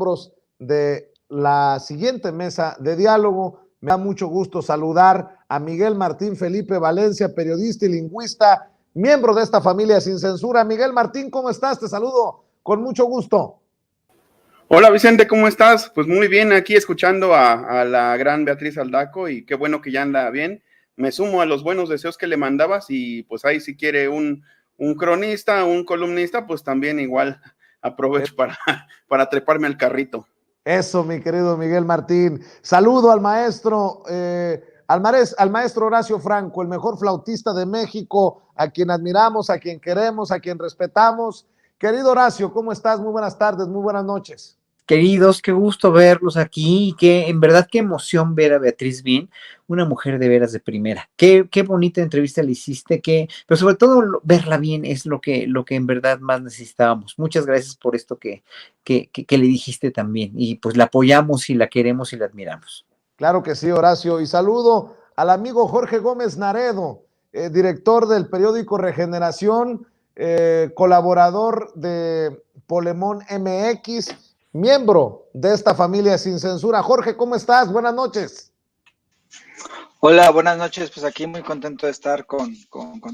miembros de la siguiente mesa de diálogo. Me da mucho gusto saludar a Miguel Martín Felipe Valencia, periodista y lingüista, miembro de esta familia Sin Censura. Miguel Martín, ¿cómo estás? Te saludo con mucho gusto. Hola Vicente, ¿cómo estás? Pues muy bien, aquí escuchando a la gran Beatriz Aldaco y qué bueno que ya anda bien. Me sumo a los buenos deseos que le mandabas y pues ahí si quiere un cronista, un columnista, pues también igual aprovecho para treparme al carrito. Eso, mi querido Miguel Martín. Saludo al maestro, al maestro Horacio Franco, el mejor flautista de México, a quien admiramos, a quien queremos, a quien respetamos. Querido Horacio, ¿cómo estás? Muy buenas tardes, muy buenas noches. Queridos, qué gusto verlos aquí y que en verdad qué emoción ver a Beatriz Bin, una mujer de veras de primera. Qué bonita entrevista le hiciste, pero sobre todo verla bien es lo que en verdad más necesitábamos. Muchas gracias por esto que le dijiste también y pues la apoyamos y la queremos y la admiramos. Claro que sí, Horacio. Y saludo al amigo Jorge Gómez Naredo, director del periódico Regeneración, colaborador de Polemón MX, miembro de esta familia Sin Censura. Jorge, ¿cómo estás? Buenas noches. Hola, buenas noches. Pues aquí muy contento de estar con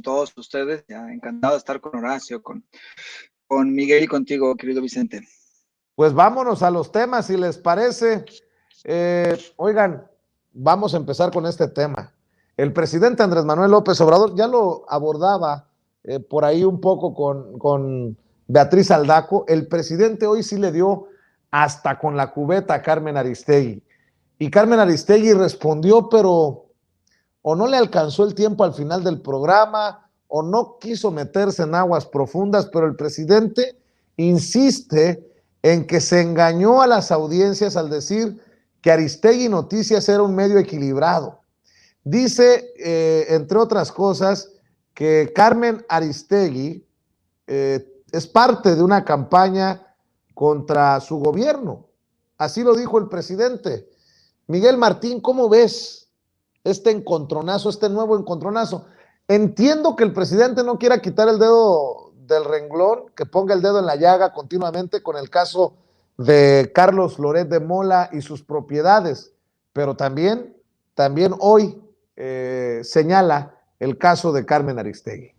todos ustedes. Ya encantado de estar con Horacio, con Miguel y contigo, querido Vicente. Pues vámonos a los temas, si les parece. Oigan, vamos a empezar con este tema. El presidente Andrés Manuel López Obrador ya lo abordaba por ahí un poco con Beatriz Aldaco. El presidente hoy sí le dio hasta con la cubeta a Carmen Aristegui. Y Carmen Aristegui respondió, pero o no le alcanzó el tiempo al final del programa, o no quiso meterse en aguas profundas, pero el presidente insiste en que se engañó a las audiencias al decir que Aristegui Noticias era un medio equilibrado. Dice, entre otras cosas, que Carmen Aristegui es parte de una campaña contra su gobierno. Así lo dijo el presidente. Miguel Martín, ¿cómo ves este encontronazo, este nuevo encontronazo? Entiendo que el presidente no quiera quitar el dedo del renglón, que ponga el dedo en la llaga continuamente con el caso de Carlos Loret de Mola y sus propiedades, pero también hoy señala el caso de Carmen Aristegui.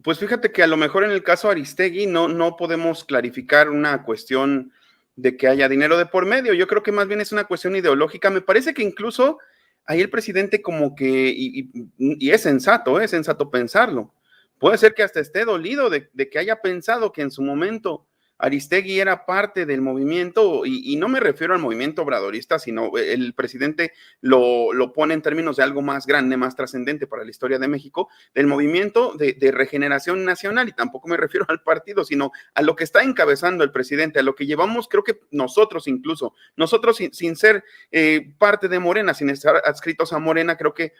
Pues fíjate que a lo mejor en el caso Aristegui no podemos clarificar una cuestión de que haya dinero de por medio. Yo creo que más bien es una cuestión ideológica. Me parece que incluso ahí el presidente como que, y es sensato pensarlo. Puede ser que hasta esté dolido de que haya pensado que en su momento Aristegui era parte del movimiento, y no me refiero al movimiento obradorista, sino el presidente lo pone en términos de algo más grande, más trascendente para la historia de México, del movimiento de regeneración nacional, y tampoco me refiero al partido, sino a lo que está encabezando el presidente, a lo que llevamos, creo que nosotros sin ser parte de Morena, sin estar adscritos a Morena, creo que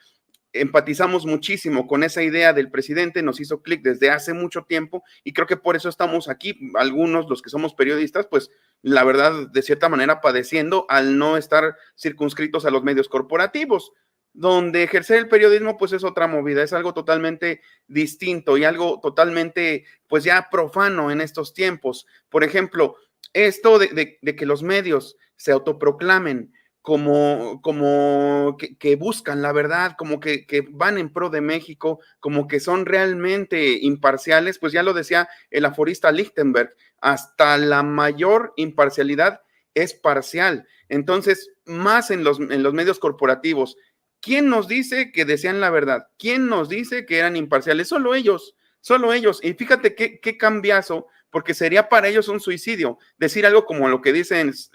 empatizamos muchísimo con esa idea del presidente, nos hizo clic desde hace mucho tiempo y creo que por eso estamos aquí, algunos, los que somos periodistas, pues la verdad, de cierta manera padeciendo al no estar circunscritos a los medios corporativos, donde ejercer el periodismo pues es otra movida, es algo totalmente distinto y algo totalmente pues ya profano en estos tiempos. Por ejemplo, esto de que los medios se autoproclamen como que buscan la verdad, como que van en pro de México, como que son realmente imparciales, pues ya lo decía el aforista Lichtenberg, hasta la mayor imparcialidad es parcial. Entonces, más en los medios corporativos, ¿quién nos dice que decían la verdad? ¿Quién nos dice que eran imparciales? Solo ellos. Y fíjate qué cambiazo, porque sería para ellos un suicidio decir algo como lo que dices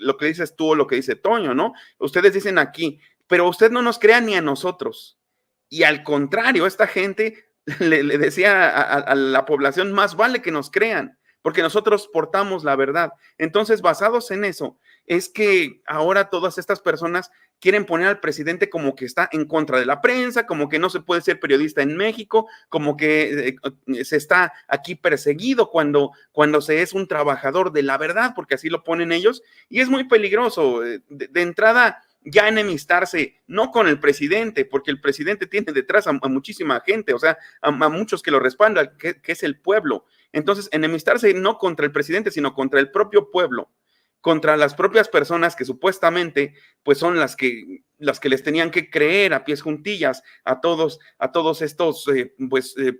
tú o lo que dice Toño, ¿no? Ustedes dicen aquí, pero usted no nos crea ni a nosotros. Y al contrario, esta gente le decía a la población, más vale que nos crean, porque nosotros portamos la verdad. Entonces, basados en eso, es que ahora todas estas personas quieren poner al presidente como que está en contra de la prensa, como que no se puede ser periodista en México, como que se está aquí perseguido cuando se es un trabajador de la verdad, porque así lo ponen ellos, y es muy peligroso. De entrada, ya enemistarse, no con el presidente, porque el presidente tiene detrás a muchísima gente, o sea, a muchos que lo respaldan, que es el pueblo. Entonces, enemistarse no contra el presidente, sino contra el propio pueblo, contra las propias personas que supuestamente pues son las que les tenían que creer a pies juntillas a todos estos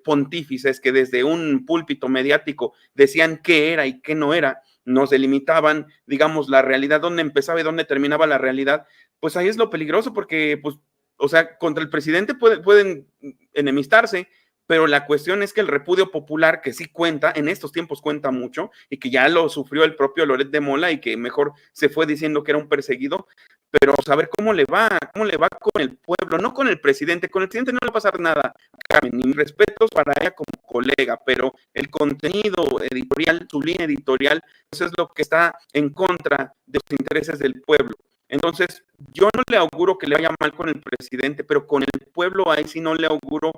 pontífices que desde un púlpito mediático decían qué era y qué no era, nos delimitaban, digamos, la realidad, dónde empezaba y dónde terminaba la realidad. Pues ahí es lo peligroso, porque pues, o sea, contra el presidente pueden enemistarse, pero la cuestión es que el repudio popular, que sí cuenta, en estos tiempos cuenta mucho, y que ya lo sufrió el propio Loret de Mola, y que mejor se fue diciendo que era un perseguido, pero saber cómo le va con el pueblo, no con el presidente no le va a pasar nada, Carmen, ni respetos para ella como colega, pero el contenido editorial, su línea editorial, eso es lo que está en contra de los intereses del pueblo. Entonces, yo no le auguro que le vaya mal con el presidente, pero con el pueblo ahí sí no le auguro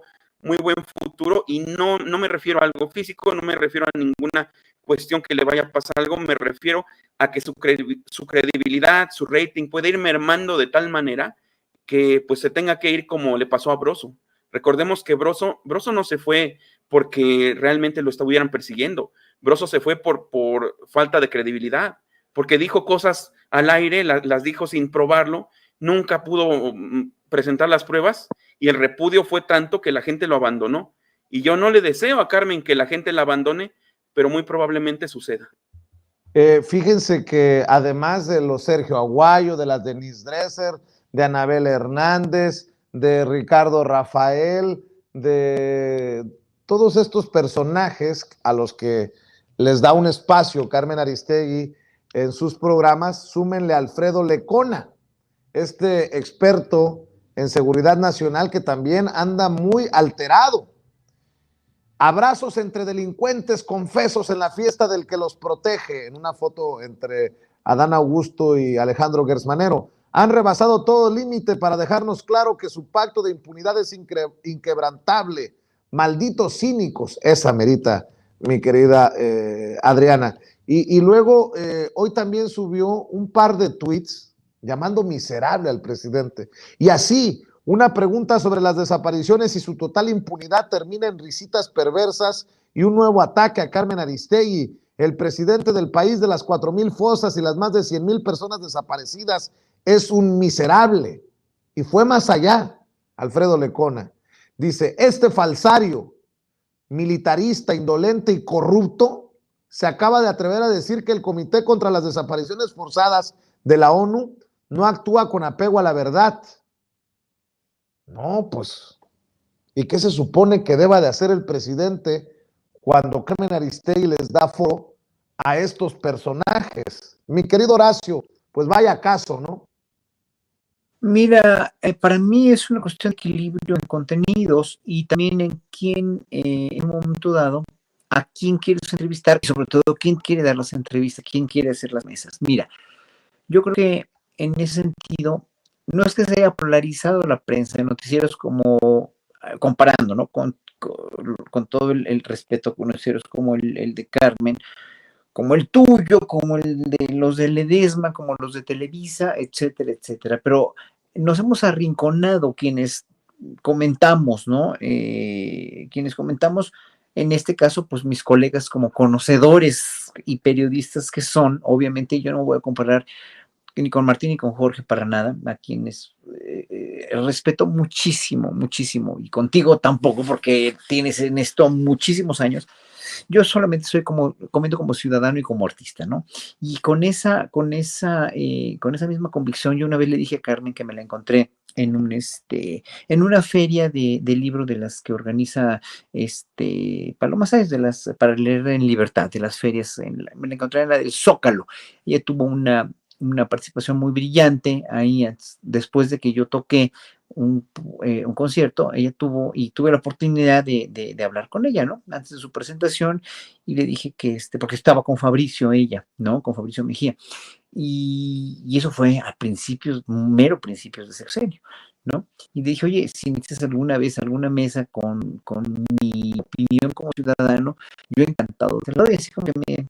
muy buen futuro, y no me refiero a algo físico, no me refiero a ninguna cuestión que le vaya a pasar algo, me refiero a que su credibilidad, su rating puede ir mermando de tal manera que pues se tenga que ir como le pasó a Broso. Recordemos que Broso no se fue porque realmente lo estuvieran persiguiendo. Broso se fue por falta de credibilidad, porque dijo cosas al aire, las dijo sin probarlo, nunca pudo presentar las pruebas, y el repudio fue tanto que la gente lo abandonó. Y yo no le deseo a Carmen que la gente la abandone, pero muy probablemente suceda. Fíjense que además de los Sergio Aguayo, de las Denise Dresser, de Anabel Hernández, de Ricardo Rafael, de todos estos personajes a los que les da un espacio Carmen Aristegui en sus programas, súmenle a Alfredo Lecona, este experto en seguridad nacional que también anda muy alterado. Abrazos entre delincuentes confesos en la fiesta del que los protege, en una foto entre Adán Augusto y Alejandro Gersmanero. Han rebasado todo límite para dejarnos claro que su pacto de impunidad es inquebrantable. Malditos cínicos, esa merita, mi querida Adriana. Y luego, hoy también subió un par de tweets llamando miserable al presidente. Y así, una pregunta sobre las desapariciones y su total impunidad termina en risitas perversas y un nuevo ataque a Carmen Aristegui, el presidente del país de las 4,000 fosas y las más de 100,000 personas desaparecidas. Es un miserable. Y fue más allá, Alfredo Lecona. Dice, este falsario, militarista, indolente y corrupto, se acaba de atrever a decir que el Comité contra las Desapariciones Forzadas de la ONU no actúa con apego a la verdad. No, pues, ¿y qué se supone que deba de hacer el presidente cuando Carmen Aristegui les da foro a estos personajes? Mi querido Horacio, pues vaya caso, ¿no? Mira, para mí es una cuestión de equilibrio en contenidos y también en quién, en un momento dado, a quién quieres entrevistar y sobre todo quién quiere dar las entrevistas, quién quiere hacer las mesas. Mira, yo creo que en ese sentido, no es que se haya polarizado la prensa de noticieros como comparando, ¿no? Con todo el respeto con noticieros como el de Carmen, como el tuyo, como el de los de Ledesma, como los de Televisa, etcétera, etcétera. Pero nos hemos arrinconado quienes comentamos, ¿no? Quienes comentamos, en este caso, pues mis colegas como conocedores y periodistas que son, obviamente yo no voy a comparar ni con Martín ni con Jorge para nada, a quienes respeto muchísimo, muchísimo, y contigo tampoco, porque tienes en esto muchísimos años. Yo solamente comento como ciudadano y como artista, ¿no? Y con esa misma convicción, yo una vez le dije a Carmen que me la encontré en una feria de libro de las que organiza Paloma Sáenz, para leer en libertad, de las ferias, me la encontré en la del Zócalo. Ella tuvo una participación muy brillante ahí, después de que yo toqué un concierto, ella tuve la oportunidad de hablar con ella, ¿no? Antes de su presentación, y le dije que porque estaba con Fabricio ella, ¿no? Con Fabricio Mejía. Y eso fue a mero principios de sexenio, ¿no? Y le dije, oye, si necesitas alguna vez alguna mesa con mi opinión como ciudadano, yo encantado. Te lo doy así como que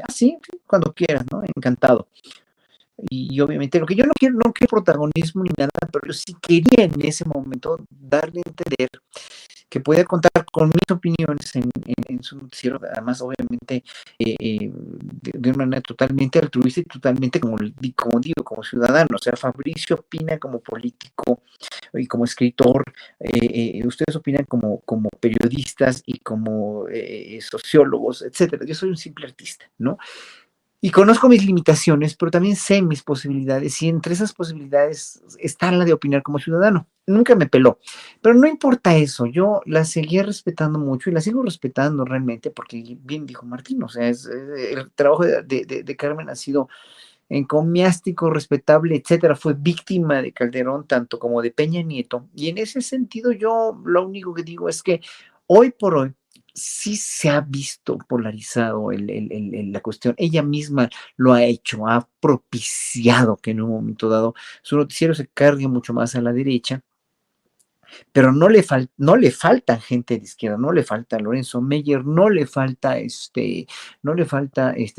sí, cuando quieras, ¿no? Encantado. Y obviamente lo que yo no quiero protagonismo ni nada, pero yo sí quería en ese momento darle a entender que podía contar con mis opiniones en su noticiero, además obviamente de una manera totalmente altruista y totalmente, como digo, como ciudadano. O sea, Fabricio opina como político y como escritor, ustedes opinan como periodistas y como sociólogos, etcétera. Yo soy un simple artista, ¿no? Y conozco mis limitaciones, pero también sé mis posibilidades, y entre esas posibilidades está la de opinar como ciudadano. Nunca me peló, pero no importa eso, yo la seguí respetando mucho y la sigo respetando realmente, porque bien dijo Martín, o sea, el trabajo de Carmen ha sido encomiástico, respetable, etcétera. Fue víctima de Calderón, tanto como de Peña Nieto, y en ese sentido yo lo único que digo es que hoy por hoy sí se ha visto polarizado la cuestión. Ella misma lo ha hecho, ha propiciado que en un momento dado su noticiero se cargue mucho más a la derecha, pero no le falta gente de izquierda, no le falta Lorenzo Meyer, no le falta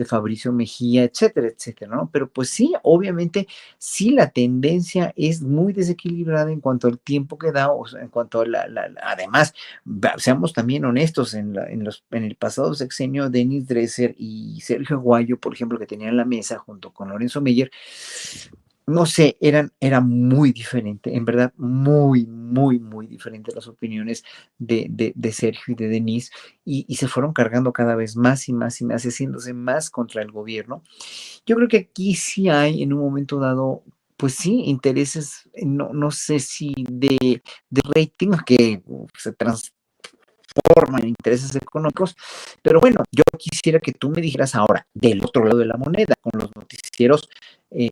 Fabricio Mejía, etcétera, etcétera, ¿no? Pero pues sí, obviamente, sí la tendencia es muy desequilibrada en cuanto al tiempo que da, o sea, en cuanto a además, seamos también honestos, en el pasado sexenio, Denis Dresser y Sergio Aguayo, por ejemplo, que tenían la mesa junto con Lorenzo Meyer, no sé, era muy diferente, en verdad, muy, muy, muy diferente las opiniones de Sergio y de Denise, y se fueron cargando cada vez más y más y más, haciéndose más contra el gobierno. Yo creo que aquí sí hay, en un momento dado, pues sí, intereses, no sé si de rating, que se transforman en intereses económicos, pero bueno, yo quisiera que tú me dijeras ahora, del otro lado de la moneda, con los noticieros eh,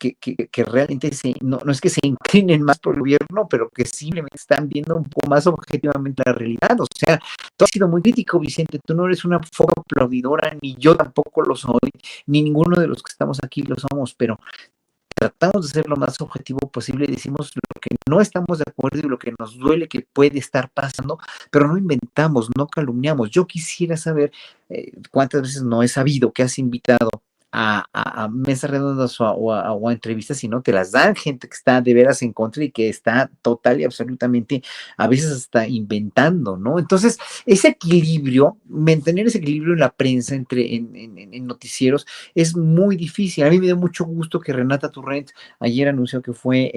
que realmente no es que se inclinen más por el gobierno, pero que simplemente están viendo un poco más objetivamente la realidad. O sea, tú has sido muy crítico, Vicente, tú no eres una foca aplaudidora, ni yo tampoco lo soy, ni ninguno de los que estamos aquí lo somos, pero tratamos de ser lo más objetivo posible y decimos lo que no estamos de acuerdo y lo que nos duele que puede estar pasando, pero no inventamos, no calumniamos. Yo quisiera saber cuántas veces no he sabido que has invitado a mesas redondas o a entrevistas, si no te las dan gente que está de veras en contra y que está total y absolutamente, a veces hasta inventando, ¿no? Entonces, ese equilibrio, mantener ese equilibrio en la prensa, en noticieros, es muy difícil. A mí me dio mucho gusto que Renata Turrent ayer anunció que fue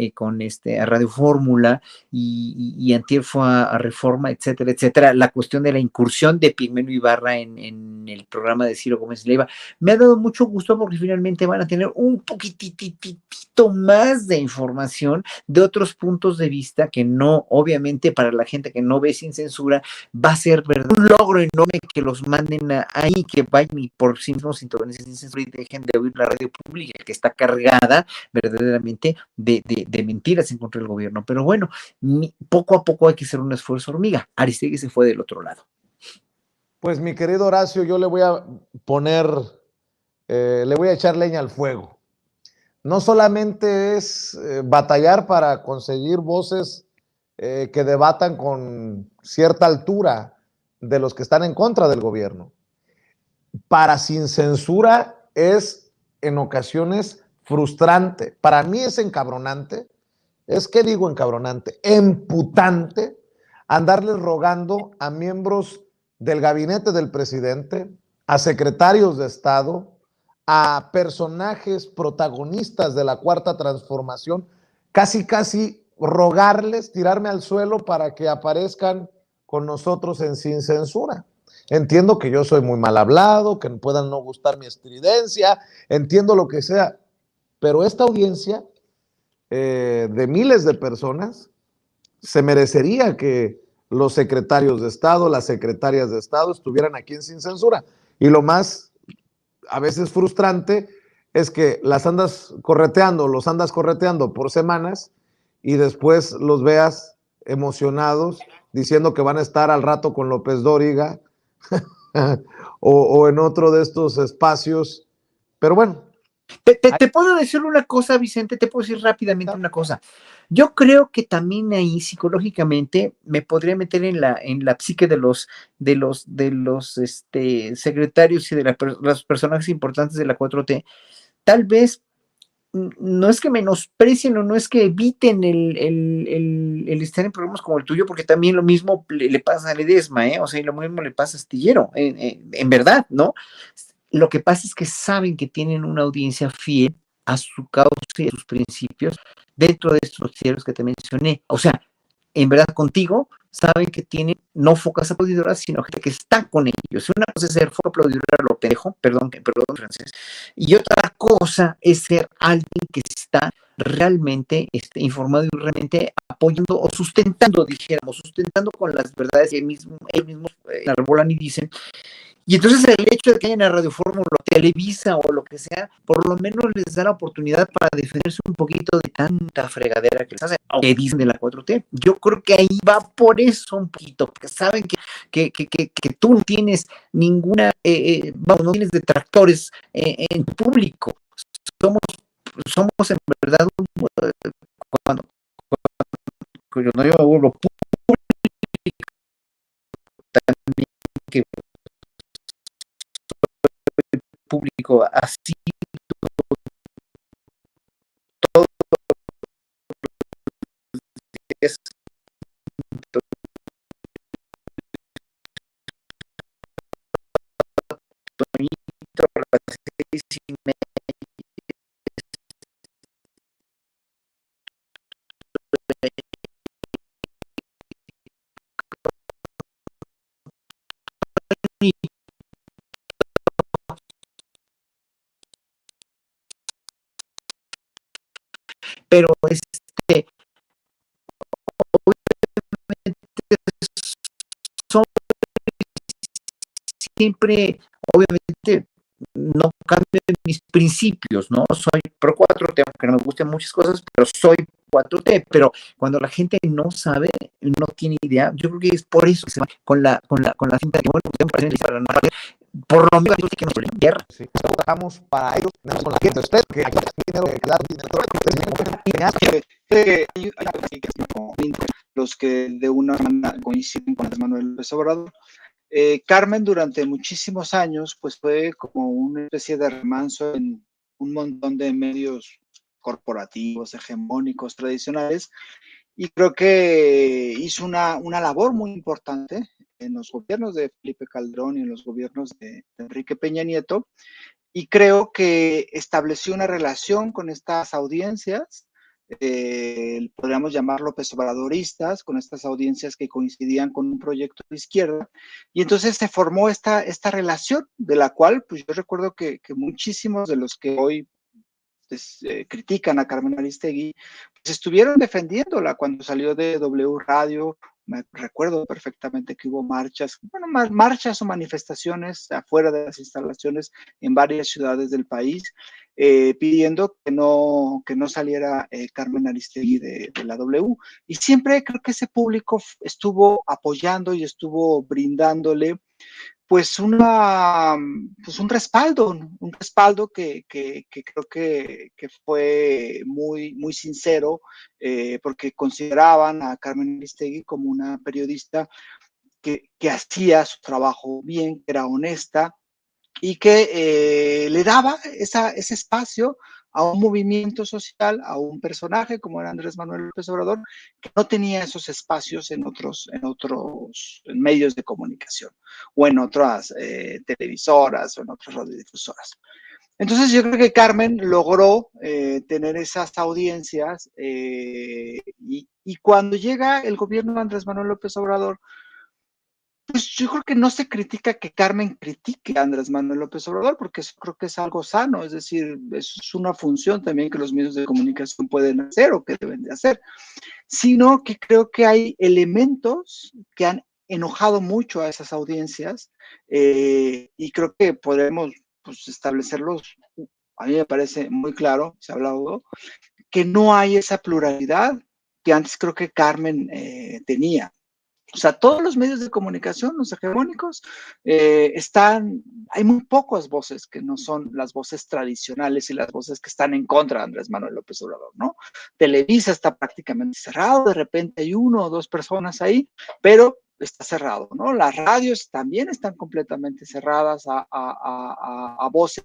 a Radio Fórmula y antier fue a Reforma, etcétera, etcétera. La cuestión de la incursión de Pigmenio Ibarra en el programa de Ciro Gómez Leiva me ha dado mucho gusto porque finalmente van a tener un poquitito más de información de otros puntos de vista que no, obviamente para la gente que no ve Sin Censura, va a ser verdad un logro enorme que los manden ahí, que vayan y por sí mismos sintonicen Sin Censura y dejen de oír la radio pública, que está cargada verdaderamente de mentiras en contra del gobierno. Pero bueno, poco a poco hay que hacer un esfuerzo hormiga. Aristegui se fue del otro lado. Pues mi querido Horacio, yo le voy a poner, le voy a echar leña al fuego. No solamente es batallar para conseguir voces que debatan con cierta altura de los que están en contra del gobierno. Para Sin Censura es en ocasiones frustrante. Para mí es encabronante. ¿Qué digo encabronante? Emputante andarles rogando a miembros del gabinete del presidente, a secretarios de Estado, a personajes protagonistas de la Cuarta Transformación, casi rogarles, tirarme al suelo para que aparezcan con nosotros en Sin Censura. Entiendo que yo soy muy mal hablado, que puedan no gustar mi estridencia, entiendo lo que sea, pero esta audiencia de miles de personas se merecería que los secretarios de Estado, las secretarias de Estado estuvieran aquí en Sin Censura. Y lo más a veces frustrante es que los andas correteando por semanas y después los veas emocionados diciendo que van a estar al rato con López Dóriga o en otro de estos espacios. Pero bueno. Te puedo decir una cosa, Vicente, te puedo decir rápidamente una cosa. Yo creo que también ahí psicológicamente me podría meter en la psique de los secretarios y de los personajes importantes de la 4T. Tal vez no es que menosprecien o no es que eviten el estar en programas como el tuyo, porque también lo mismo le pasa a Ledesma, o sea, y lo mismo le pasa a Astillero, en verdad, ¿no? Lo que pasa es que saben que tienen una audiencia fiel a su causa y a sus principios dentro de estos noticieros que te mencioné. O sea, en verdad contigo saben que tienen no focas aplaudidoras, sino gente que está con ellos. Una cosa es ser foca aplaudidora, lo pendejo, perdón francés, y otra cosa es ser alguien que está realmente informado y realmente apoyando o sustentando, dijéramos, sustentando con las verdades que ellos mismos enarbolan y dicen. Y entonces el hecho de que haya en la Radio Fórmula, Televisa o lo que sea, por lo menos les da la oportunidad para defenderse un poquito de tanta fregadera que les hacen, que dicen de la 4T. Yo creo que ahí va por eso un poquito, porque saben que tú no tienes ninguna, no tienes detractores en tu público. Somos en verdad, cuando yo no yo vuelvo público, también que público así todo es pero son siempre, obviamente, no cambio mis principios, ¿no? Soy pro 4T, aunque no me gusten muchas cosas, pero soy 4T, pero cuando la gente no sabe, no tiene idea, yo creo que es por eso que se va con la cinta que, bueno, me parece para no por lo menos que nos guerra. Sí, trabajamos para ellos, con la gente, espero que haya dinero que dar los que de una manera coinciden con Manuel López Obrador. Carmen durante muchísimos años pues fue como una especie de remanso en un montón de medios corporativos, hegemónicos, tradicionales, y creo que hizo una labor muy importante en los gobiernos de Felipe Calderón y en los gobiernos de Enrique Peña Nieto, y creo que estableció una relación con estas audiencias, podríamos llamar López Obradoristas, con estas audiencias que coincidían con un proyecto de izquierda, y entonces se formó esta relación, de la cual pues yo recuerdo que muchísimos de los que hoy critican a Carmen Aristegui, pues estuvieron defendiéndola cuando salió de W Radio. Me recuerdo perfectamente que hubo marchas, bueno, marchas o manifestaciones afuera de las instalaciones en varias ciudades del país, pidiendo que no saliera Carmen Aristegui de la W. Y siempre creo que ese público estuvo apoyando y estuvo brindándole pues un respaldo que creo que fue muy sincero, porque consideraban a Carmen Aristegui como una periodista que hacía su trabajo bien, que era honesta y que le daba ese espacio a un movimiento social, a un personaje como era Andrés Manuel López Obrador, que no tenía esos espacios en otros medios de comunicación o en otras televisoras o en otras radiodifusoras. Entonces yo creo que Carmen logró tener esas audiencias y cuando llega el gobierno de Andrés Manuel López Obrador, pues yo creo que no se critica que Carmen critique a Andrés Manuel López Obrador, porque eso creo que es algo sano, es decir, eso es una función también que los medios de comunicación pueden hacer o que deben de hacer, sino que creo que hay elementos que han enojado mucho a esas audiencias y creo que podemos pues, establecerlos, a mí me parece muy claro, se ha hablado, que no hay esa pluralidad que antes creo que Carmen tenía. O sea, todos los medios de comunicación, los hegemónicos, hay muy pocas voces que no son las voces tradicionales y las voces que están en contra de Andrés Manuel López Obrador, ¿no? Televisa está prácticamente cerrado, de repente hay 1 o 2 personas ahí, pero está cerrado, ¿no? Las radios también están completamente cerradas a voces.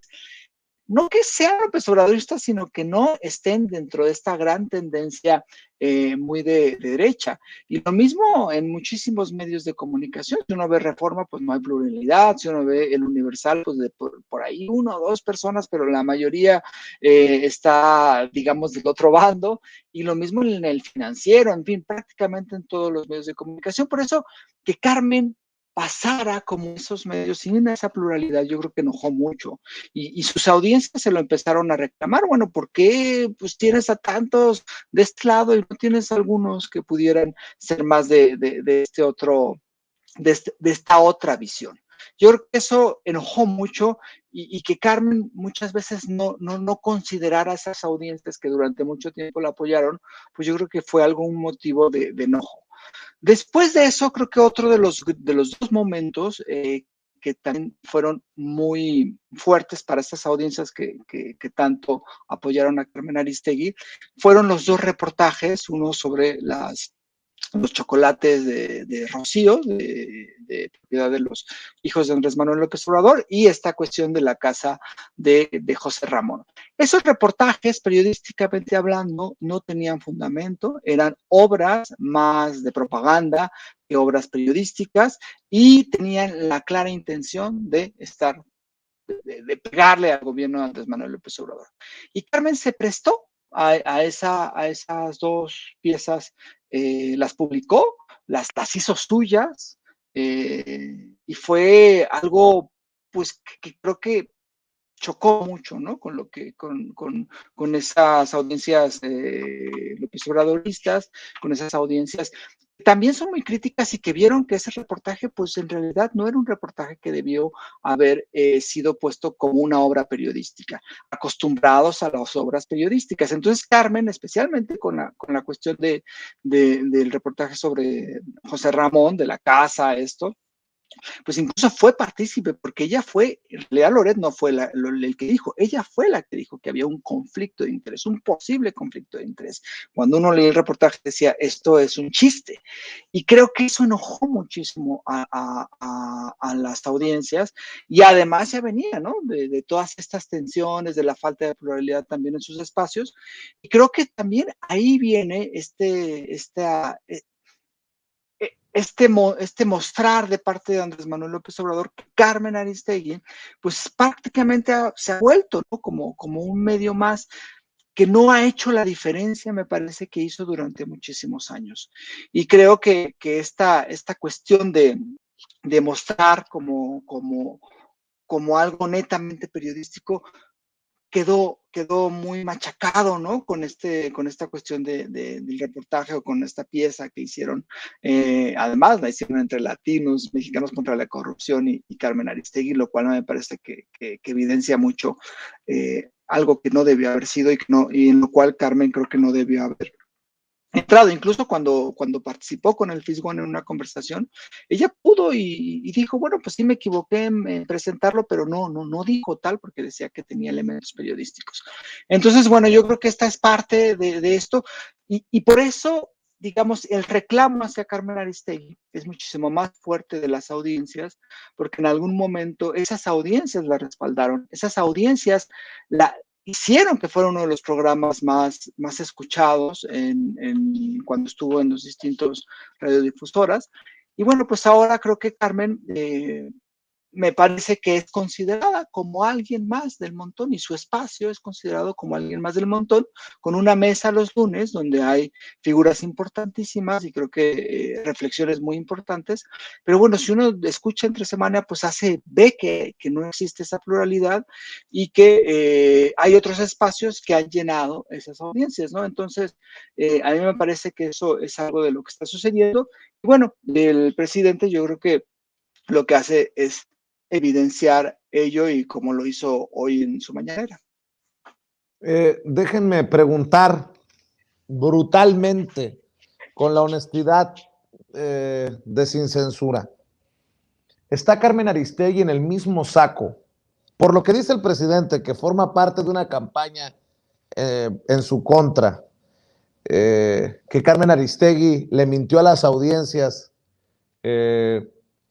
no que sean López Obradoristas, sino que no estén dentro de esta gran tendencia muy de derecha. Y lo mismo en muchísimos medios de comunicación. Si uno ve Reforma, pues no hay pluralidad. Si uno ve El Universal, pues por ahí 1 o 2 personas, pero la mayoría está, digamos, del otro bando. Y lo mismo en el Financiero, en fin, prácticamente en todos los medios de comunicación. Por eso que Carmen pasara como esos medios sin esa pluralidad, yo creo que enojó mucho. Y sus audiencias se lo empezaron a reclamar. Bueno, ¿por qué pues tienes a tantos de este lado y no tienes algunos que pudieran ser más de este otro, de esta otra visión? Yo creo que eso enojó mucho y que Carmen muchas veces no considerara a esas audiencias que durante mucho tiempo la apoyaron, pues yo creo que fue algún motivo de enojo. Después de eso, creo que otro de los 2 momentos que también fueron muy fuertes para estas audiencias que tanto apoyaron a Carmen Aristegui, fueron los 2 reportajes, uno sobre los chocolates de Rocío, de propiedad de los hijos de Andrés Manuel López Obrador, y esta cuestión de la casa de José Ramón. Esos reportajes, periodísticamente hablando, no tenían fundamento, eran obras más de propaganda que obras periodísticas, y tenían la clara intención de pegarle al gobierno de Andrés Manuel López Obrador. Y Carmen se prestó a esas 2 piezas, las publicó, las hizo suyas, y fue algo pues que creo que chocó mucho, ¿no? Con lo que, con esas audiencias López Obradoristas, con esas audiencias que también son muy críticas y que vieron que ese reportaje, pues en realidad no era un reportaje que debió haber sido puesto como una obra periodística, acostumbrados a las obras periodísticas. Entonces, Carmen, especialmente con la cuestión del reportaje sobre José Ramón, de la casa, esto, pues incluso fue partícipe, porque ella fue, en realidad Loret no fue el que dijo, ella fue la que dijo que había un conflicto de interés, un posible conflicto de interés. Cuando uno leía el reportaje decía, esto es un chiste. Y creo que eso enojó muchísimo a las audiencias, y además ya venía, ¿no? De todas estas tensiones, de la falta de pluralidad también en sus espacios, y creo que también ahí viene este mostrar de parte de Andrés Manuel López Obrador que Carmen Aristegui, pues prácticamente se ha vuelto, ¿no? como un medio más que no ha hecho la diferencia, me parece que hizo durante muchísimos años. Y creo que esta cuestión de mostrar como algo netamente periodístico quedó muy machacado, ¿no? Con esta cuestión del reportaje, o con esta pieza que hicieron. Además, la hicieron entre latinos, mexicanos contra la corrupción y Carmen Aristegui, lo cual me parece que evidencia mucho algo que no debió haber sido, y en lo cual Carmen creo que no debió haber entrado. Incluso cuando participó con el Fisgón en una conversación, ella pudo y dijo, bueno, pues sí me equivoqué en presentarlo, pero no dijo tal, porque decía que tenía elementos periodísticos. Entonces, bueno, yo creo que esta es parte de esto, y por eso, digamos, el reclamo hacia Carmen Aristegui es muchísimo más fuerte de las audiencias, porque en algún momento esas audiencias la respaldaron, esas audiencias hicieron que fuera uno de los programas más escuchados cuando estuvo en los distintos radiodifusoras. Y bueno, pues ahora creo que Carmen me parece que es considerada como alguien más del montón, y su espacio es considerado como alguien más del montón, con una mesa los lunes donde hay figuras importantísimas y creo que reflexiones muy importantes. Pero bueno, si uno escucha entre semana, pues ve que no existe esa pluralidad, y que hay otros espacios que han llenado esas audiencias, ¿no? Entonces, a mí me parece que eso es algo de lo que está sucediendo. Y bueno, el presidente, yo creo que lo que hace es evidenciar ello, y como lo hizo hoy en su mañanera. Déjenme preguntar brutalmente, con la honestidad de sin censura. ¿Está Carmen Aristegui en el mismo saco, por lo que dice el presidente, que forma parte de una campaña en su contra, que Carmen Aristegui le mintió a las audiencias?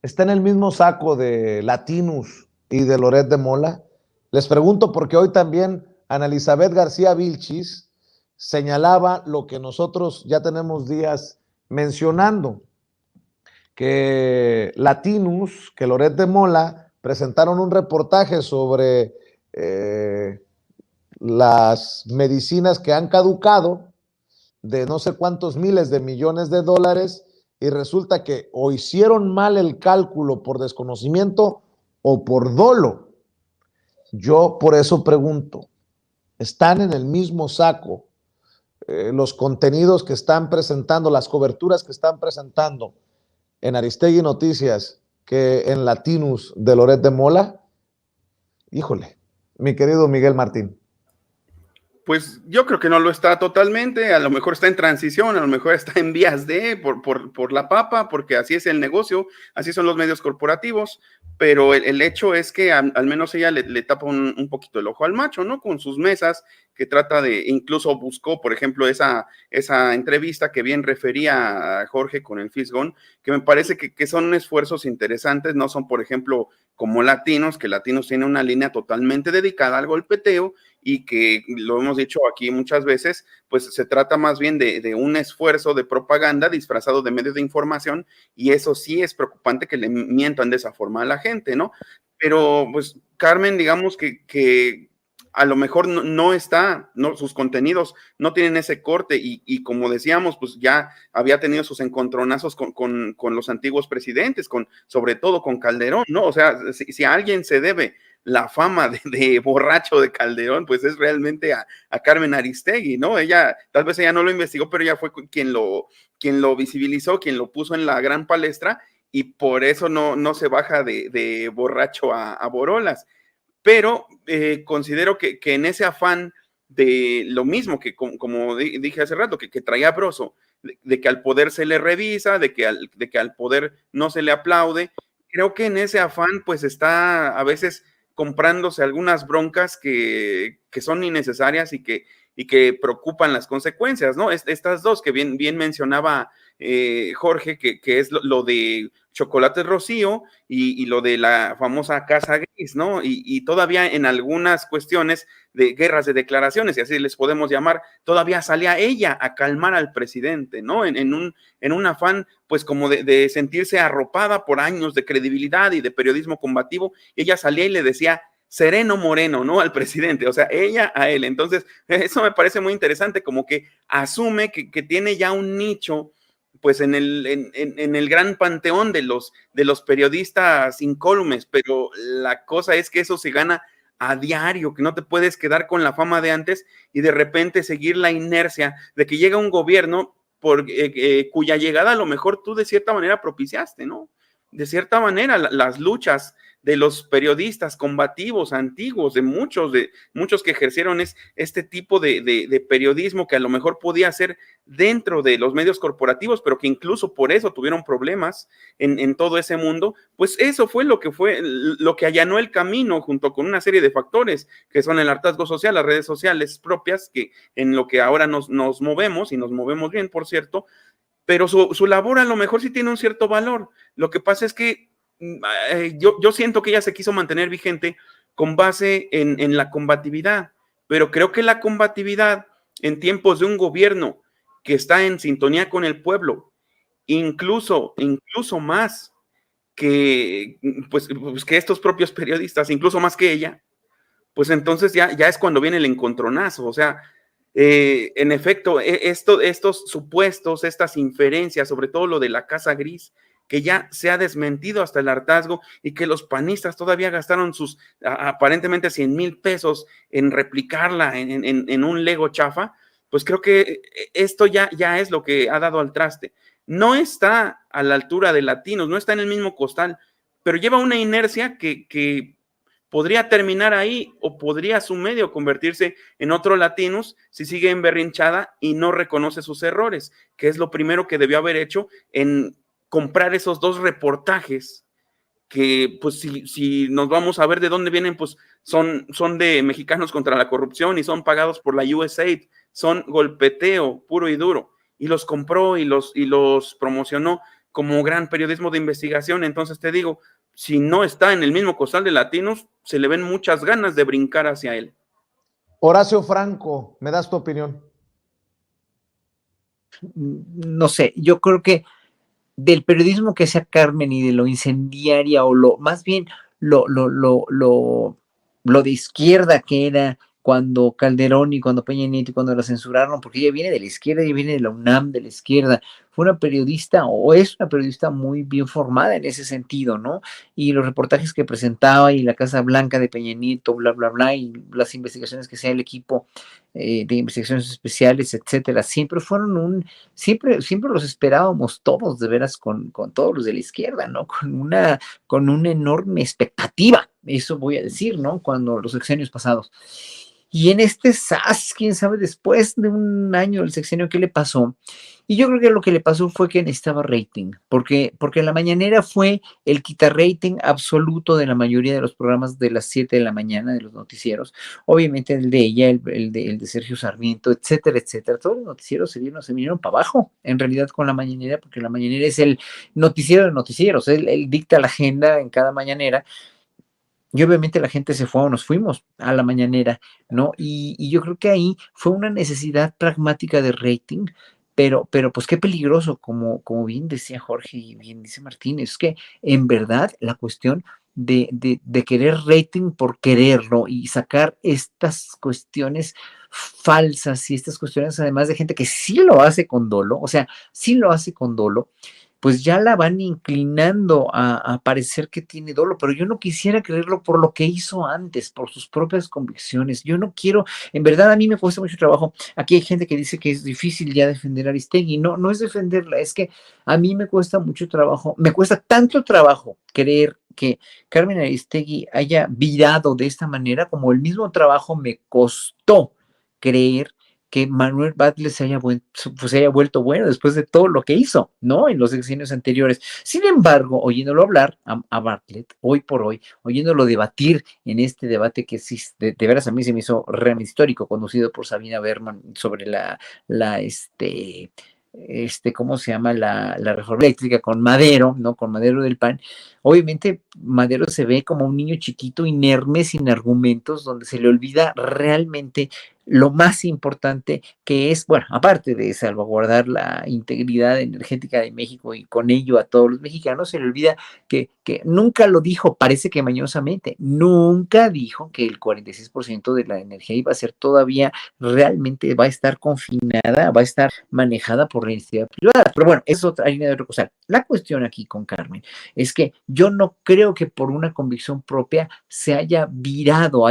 ¿Está en el mismo saco de Latinus y de Loret de Mola? Les pregunto porque hoy también Ana Elizabeth García Vilchis señalaba lo que nosotros ya tenemos días mencionando, que Latinus, que Loret de Mola presentaron un reportaje sobre las medicinas que han caducado de no sé cuántos miles de millones de dólares, y resulta que o hicieron mal el cálculo por desconocimiento o por dolo. Yo por eso pregunto, ¿están en el mismo saco los contenidos que están presentando, las coberturas que están presentando en Aristegui Noticias que en Latinus de Loret de Mola? Híjole, mi querido Miguel Martín. Pues yo creo que no lo está totalmente, a lo mejor está en transición, a lo mejor está en vías de por la papa, porque así es el negocio, así son los medios corporativos, pero el hecho es que al menos ella le tapa un poquito el ojo al macho, ¿no? Con sus mesas, que trata de, incluso buscó, por ejemplo, esa entrevista que bien refería a Jorge con el Fisgón, que me parece que son esfuerzos interesantes, no son, por ejemplo, como Latinos, que Latinos tiene una línea totalmente dedicada al golpeteo, y que lo hemos dicho aquí muchas veces, pues se trata más bien de un esfuerzo de propaganda disfrazado de medios de información, y eso sí es preocupante que le mientan de esa forma a la gente, ¿no? Pero pues Carmen, digamos que a lo mejor no está, no, sus contenidos no tienen ese corte, y como decíamos, pues ya había tenido sus encontronazos con los antiguos presidentes, sobre todo con Calderón, ¿no? O sea, si a alguien se debe la fama de borracho de Calderón, pues es realmente a Carmen Aristegui, ¿no? Tal vez ella no lo investigó, pero ella fue quien lo visibilizó, quien lo puso en la gran palestra, y por eso no se baja de borracho a borolas. Pero considero que en ese afán de lo mismo que, como dije hace rato, que traía Broso, de que al poder se le revisa, de que al poder no se le aplaude, creo que en ese afán pues está a veces comprándose algunas broncas que son innecesarias y que preocupan las consecuencias, ¿no? Estas dos que bien mencionaba Jorge, que es lo de Chocolate Rocío y lo de la famosa Casa Gris, ¿no? Y todavía en algunas cuestiones de guerras de declaraciones, y así les podemos llamar, todavía salía ella a calmar al presidente, ¿no? En un afán, pues como de sentirse arropada por años de credibilidad y de periodismo combativo, ella salía y le decía sereno moreno, ¿no? Al presidente, o sea, ella a él. Entonces, eso me parece muy interesante, como que asume que tiene ya un nicho, pues en el gran panteón de los periodistas incólumes, pero la cosa es que eso se gana a diario, que no te puedes quedar con la fama de antes y de repente seguir la inercia de que llega un gobierno cuya llegada a lo mejor tú de cierta manera propiciaste, ¿no? De cierta manera, las luchas de los periodistas combativos antiguos, de muchos que ejercieron este tipo de periodismo que a lo mejor podía ser dentro de los medios corporativos, pero que incluso por eso tuvieron problemas en todo ese mundo, pues eso fue lo que allanó el camino junto con una serie de factores que son el hartazgo social, las redes sociales propias, que en lo que ahora nos movemos, y nos movemos bien, por cierto, pero su labor a lo mejor sí tiene un cierto valor. Lo que pasa es que yo siento que ella se quiso mantener vigente con base en la combatividad, pero creo que la combatividad en tiempos de un gobierno que está en sintonía con el pueblo, incluso más que, pues, que estos propios periodistas, incluso más que ella, pues entonces ya es cuando viene el encontronazo. O sea, en efecto, estos supuestos, estas inferencias, sobre todo lo de la Casa Gris, que ya se ha desmentido hasta el hartazgo, y que los panistas todavía gastaron sus aparentemente 100,000 pesos en replicarla en un Lego chafa, pues creo que esto ya es lo que ha dado al traste. No está a la altura de Latinos, no está en el mismo costal, pero lleva una inercia que podría terminar ahí, o podría a su medio convertirse en otro Latinos si sigue emberrinchada y no reconoce sus errores, que es lo primero que debió haber hecho en comprar esos 2 reportajes que, pues, si nos vamos a ver de dónde vienen, pues son de Mexicanos contra la Corrupción y son pagados por la USAID, son golpeteo puro y duro, y los compró y los promocionó como gran periodismo de investigación. Entonces te digo, si no está en el mismo costal de latinos, se le ven muchas ganas de brincar hacia él. Horacio Franco, ¿me das tu opinión? No sé, yo creo que del periodismo que hacía Carmen y de lo incendiaria o más bien lo de izquierda que era cuando Calderón y cuando Peña Nieto y cuando la censuraron, porque ella viene de la izquierda, ella viene de la UNAM, de la izquierda, fue una periodista o es una periodista muy bien formada en ese sentido, ¿no? Y los reportajes que presentaba y la Casa Blanca de Peña Nieto, bla, bla, bla, y las investigaciones que hacía el equipo de investigaciones especiales, etcétera, siempre fueron siempre los esperábamos todos, de veras, con todos los de la izquierda, ¿no? Con una enorme expectativa, eso voy a decir, ¿no? Cuando los sexenios pasados. Y en este SAS, quién sabe, después de un año del sexenio, ¿qué le pasó? Y yo creo que lo que le pasó fue que necesitaba rating, porque la mañanera fue el quitar rating absoluto de la mayoría de los programas de las 7 de la mañana, de los noticieros. Obviamente el de ella, el de Sergio Sarmiento, etcétera, etcétera. Todos los noticieros se vinieron para abajo, en realidad, con la mañanera, porque la mañanera es el noticiero de noticieros. Él dicta la agenda en cada mañanera. Y obviamente la gente se fue o nos fuimos a la mañanera, ¿no? Y yo creo que ahí fue una necesidad pragmática de rating, pero pues qué peligroso, como bien decía Jorge y bien dice Martínez, es que en verdad la cuestión de querer rating por quererlo y sacar estas cuestiones falsas y estas cuestiones además de gente que sí lo hace con dolo, o sea, sí lo hace con dolo, pues ya la van inclinando a parecer que tiene dolo, pero yo no quisiera creerlo por lo que hizo antes, por sus propias convicciones. Yo no quiero, en verdad a mí me cuesta mucho trabajo. Aquí hay gente que dice que es difícil ya defender a Aristegui. No, no es defenderla, es que a mí me cuesta mucho trabajo, me cuesta tanto trabajo creer que Carmen Aristegui haya virado de esta manera, como el mismo trabajo me costó creer que Manuel Bartlett se haya vuelto bueno después de todo lo que hizo, ¿no? En los sexenios anteriores. Sin embargo, oyéndolo hablar a Bartlett, hoy por hoy, oyéndolo debatir en este debate que sí, de veras a mí se me hizo realmente histórico, conducido por Sabina Berman sobre ¿cómo se llama? La reforma eléctrica con Madero, ¿no? Con Madero del PAN. Obviamente, Madero se ve como un niño chiquito, inerme, sin argumentos, donde se le olvida realmente lo más importante que es, bueno, aparte de salvaguardar la integridad energética de México y con ello a todos los mexicanos, se le olvida que nunca lo dijo, parece que mañosamente, nunca dijo que el 46% de la energía iba a ser todavía realmente, va a estar confinada, va a estar manejada por la iniciativa privada. Pero bueno, eso es otra línea de otra cosa. La cuestión aquí con Carmen es que yo no creo que por una convicción propia se haya virado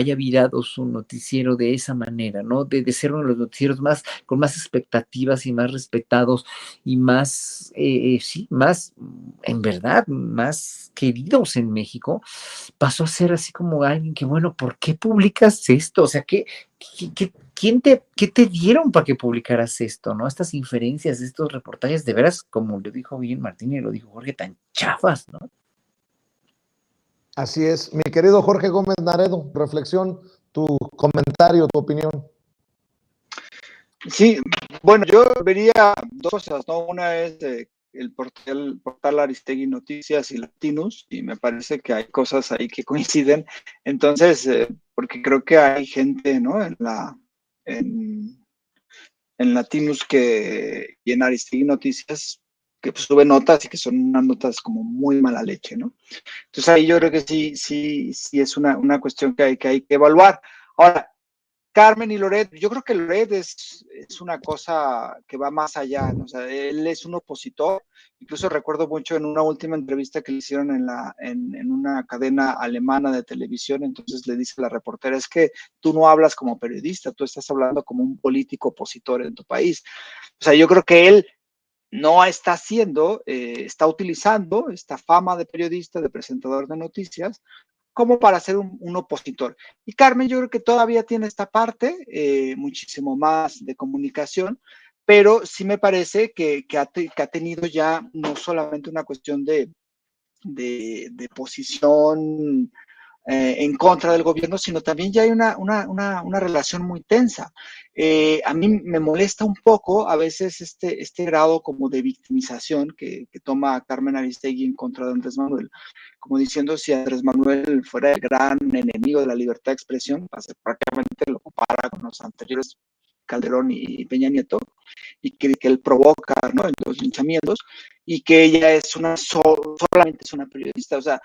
su noticiero de esa manera, ¿no? De ser uno de los noticieros con más expectativas y más respetados y más, sí, más, en verdad, más queridos en México, pasó a ser así como alguien que, bueno, ¿por qué publicas esto? O sea, ¿qué te dieron para que publicaras esto, no? Estas inferencias, estos reportajes, de veras, como lo dijo bien Martín y lo dijo Jorge, tan chafas, ¿no? Así es. Mi querido Jorge Gómez Naredo, reflexión, tu comentario, tu opinión. Sí, bueno, yo vería dos cosas, ¿no? Una es el portal Aristegui Noticias y Latinus, y me parece que hay cosas ahí que coinciden. Entonces, porque creo que hay gente, ¿no? En Latinus y en Aristegui Noticias que pues, sube notas y que son unas notas como muy mala leche, ¿no? Entonces ahí yo creo que sí es una cuestión que hay que evaluar. Ahora, Carmen y Loret, yo creo que Loret es una cosa que va más allá, ¿no? O sea, él es un opositor, incluso recuerdo mucho en una última entrevista que le hicieron en una cadena alemana de televisión, entonces le dice a la reportera, es que tú no hablas como periodista, tú estás hablando como un político opositor en tu país. O sea, yo creo que él no está utilizando esta fama de periodista, de presentador de noticias, como para ser un opositor. Y Carmen yo creo que todavía tiene esta parte, muchísimo más de comunicación, pero sí me parece que ha tenido ya no solamente una cuestión de posición en contra del gobierno, sino también ya hay una relación muy tensa. A mí me molesta un poco a veces este grado como de victimización que toma Carmen Aristegui en contra de Andrés Manuel, como diciendo si Andrés Manuel fuera el gran enemigo de la libertad de expresión, prácticamente lo compara con los anteriores Calderón y Peña Nieto, y que él provoca, ¿no?, los linchamientos, y que ella es solamente es una periodista. O sea,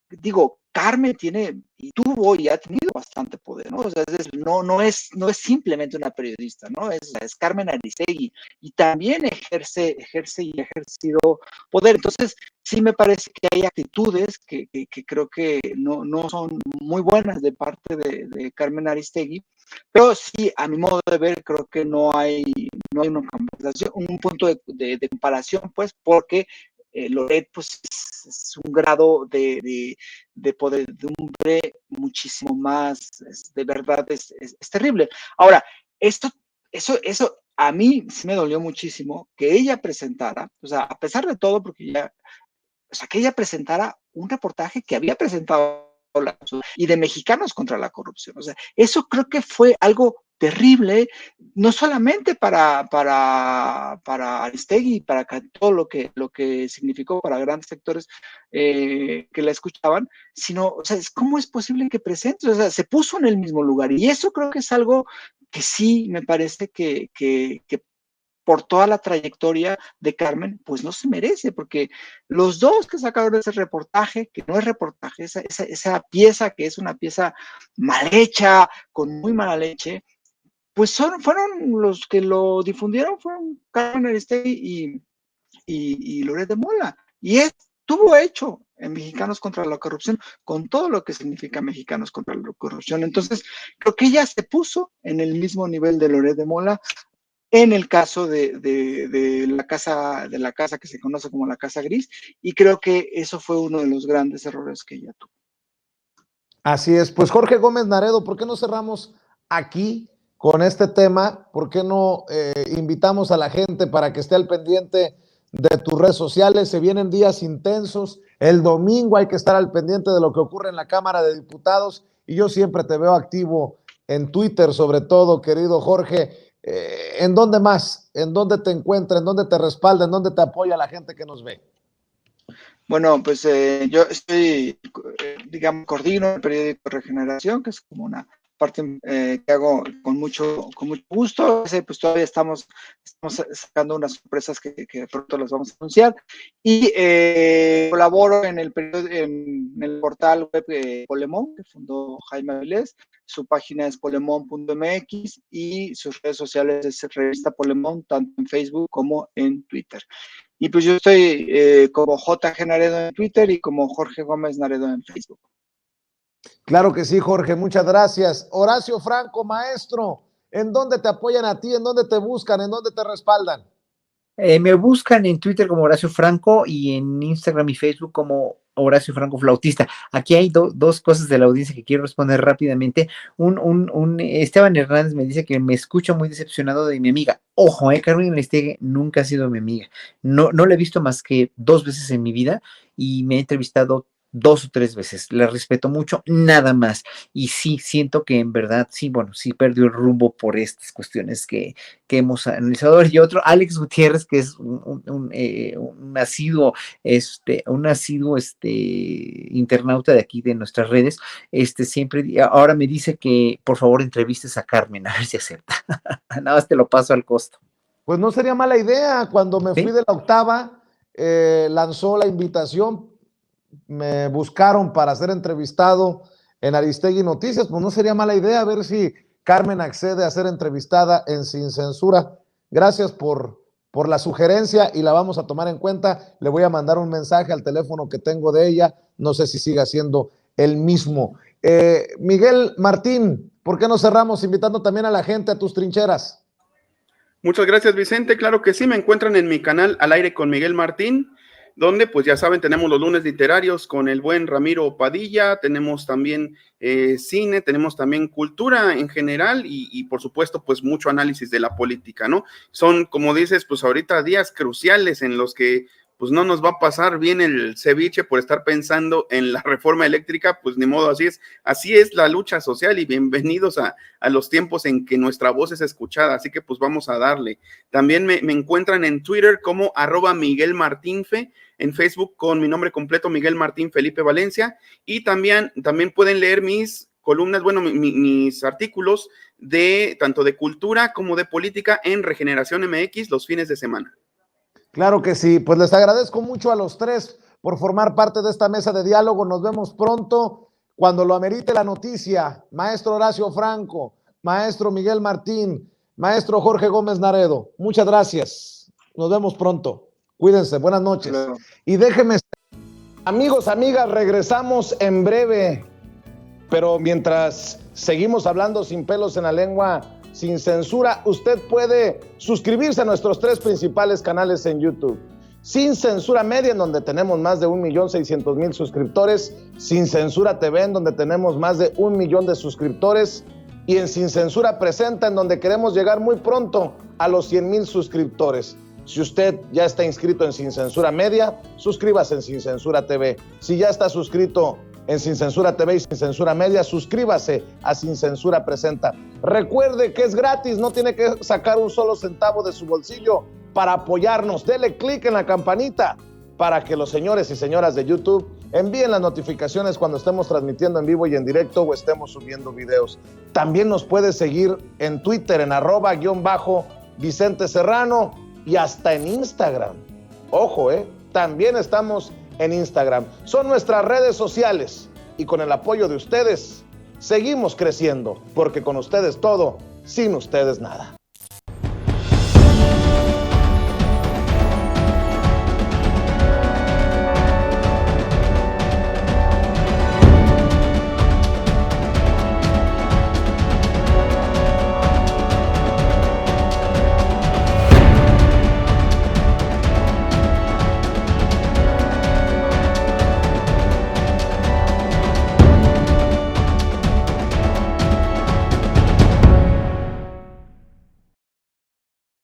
digo, Carmen tiene y tuvo y ha tenido bastante poder, ¿no? O sea, no es simplemente una periodista, ¿no? Es Carmen Aristegui y también ejerce y ha ejercido poder. Entonces, sí me parece que hay actitudes que creo que no son muy buenas de parte de Carmen Aristegui, pero sí, a mi modo de ver, creo que no hay una conversación, un punto de comparación, pues, porque Loret, pues, es un grado de podredumbre muchísimo más, de verdad, es terrible. Ahora, eso a mí sí me dolió muchísimo que ella presentara, o sea, a pesar de todo, porque ya, o sea, que ella presentara un reportaje que había presentado y de Mexicanos contra la Corrupción. O sea, eso creo que fue algo terrible, no solamente para Aristegui, para todo lo que significó para grandes sectores que la escuchaban, sino, o sea, ¿cómo es posible que presente? O sea, se puso en el mismo lugar y eso creo que es algo que sí me parece que por toda la trayectoria de Carmen, pues no se merece, porque los dos que sacaron ese reportaje, que no es reportaje, esa pieza que es una pieza mal hecha, con muy mala leche, pues fueron los que lo difundieron, fueron Carmen Aristegui y Loret de Mola. Y estuvo hecho en Mexicanos contra la Corrupción, con todo lo que significa Mexicanos contra la Corrupción. Entonces, creo que ella se puso en el mismo nivel de Loret de Mola, en el caso de la casa que se conoce como la Casa Gris, y creo que eso fue uno de los grandes errores que ella tuvo. Así es, pues Jorge Gómez Naredo, ¿por qué no cerramos aquí con este tema? ¿Por qué no invitamos a la gente para que esté al pendiente de tus redes sociales? Se vienen días intensos, el domingo hay que estar al pendiente de lo que ocurre en la Cámara de Diputados y yo siempre te veo activo en Twitter, sobre todo, querido Jorge. ¿En dónde más? ¿En dónde te encuentra? ¿En dónde te respalda? ¿En dónde te apoya la gente que nos ve? Bueno, pues yo estoy, digamos, coordino el periódico Regeneración, que es como una parte que hago con mucho gusto. Pues todavía estamos sacando unas sorpresas que pronto las vamos a anunciar. Y colaboro en el portal web Polemón, que fundó Jaime Avilés. Su página es polemón.mx y sus redes sociales es Revista Polemón, tanto en Facebook como en Twitter. Y pues yo estoy como JG Naredo en Twitter y como Jorge Gómez Naredo en Facebook. Claro que sí, Jorge, muchas gracias. Horacio Franco, maestro, ¿en dónde te apoyan a ti? ¿En dónde te buscan? ¿En dónde te respaldan? Me buscan en Twitter como Horacio Franco y en Instagram y Facebook como Horacio Franco Flautista. Aquí hay dos cosas de la audiencia que quiero responder rápidamente. Esteban Hernández me dice que me escucha muy decepcionado de mi amiga. Ojo, Carmen Aristegui nunca ha sido mi amiga. No la he visto más que 2 veces en mi vida y me ha entrevistado 2 o 3 veces. La respeto mucho, nada más. Y sí, siento que en verdad, sí, bueno, sí perdió el rumbo por estas cuestiones que hemos analizado. Y otro, Alex Gutiérrez, que es un asiduo, internauta de aquí de nuestras redes, siempre, ahora me dice que por favor entrevistes a Carmen, a ver si acepta. Nada más te lo paso al costo. Pues no sería mala idea. Cuando me fui de la octava, lanzó la invitación, me buscaron para ser entrevistado en Aristegui Noticias, pues no sería mala idea, a ver si Carmen accede a ser entrevistada en Sin Censura. Gracias por la sugerencia y la vamos a tomar en cuenta. Le voy a mandar un mensaje al teléfono que tengo de ella, no sé si siga siendo el mismo. Miguel Martín, ¿por qué no cerramos invitando también a la gente a tus trincheras? Muchas gracias, Vicente. Claro que sí, me encuentran en mi canal Al Aire con Miguel Martín, donde pues ya saben, tenemos los lunes literarios con el buen Ramiro Padilla, tenemos también cine, tenemos también cultura en general y por supuesto pues mucho análisis de la política, ¿no? Son, como dices, pues ahorita días cruciales en los que pues no nos va a pasar bien el ceviche por estar pensando en la reforma eléctrica, pues ni modo, así es la lucha social, y bienvenidos a los tiempos en que nuestra voz es escuchada, así que pues vamos a darle. También me encuentran en Twitter como @MiguelMartinfe, en Facebook con mi nombre completo, Miguel Martín Felipe Valencia, y también pueden leer mis columnas, bueno, mis artículos tanto de cultura como de política en Regeneración MX los fines de semana. Claro que sí, pues les agradezco mucho a los tres por formar parte de esta mesa de diálogo. Nos vemos pronto cuando lo amerite la noticia. Maestro Horacio Franco, maestro Miguel Martín, maestro Jorge Gómez Naredo, muchas gracias. Nos vemos pronto. Cuídense, buenas noches. Claro. Y déjenme, amigos, amigas, regresamos en breve, pero mientras seguimos hablando sin pelos en la lengua, sin censura, usted puede suscribirse a nuestros 3 principales canales en YouTube. Sin Censura Media, en donde tenemos más de 1,600,000 suscriptores, Sin Censura TV, en donde tenemos más de 1 millón de suscriptores, y en Sin Censura Presenta, en donde queremos llegar muy pronto a los 100,000 suscriptores. Si usted ya está inscrito en Sin Censura Media, suscríbase en Sin Censura TV. Si ya está suscrito en Sin Censura TV y Sin Censura Media, suscríbase a Sin Censura Presenta. Recuerde que es gratis, no tiene que sacar un solo centavo de su bolsillo para apoyarnos. Dele clic en la campanita para que los señores y señoras de YouTube envíen las notificaciones cuando estemos transmitiendo en vivo y en directo o estemos subiendo videos. También nos puede seguir en Twitter en @Vicente Serrano y hasta en Instagram. Ojo, también estamos en Instagram. Son nuestras redes sociales y con el apoyo de ustedes seguimos creciendo, porque con ustedes todo, sin ustedes nada.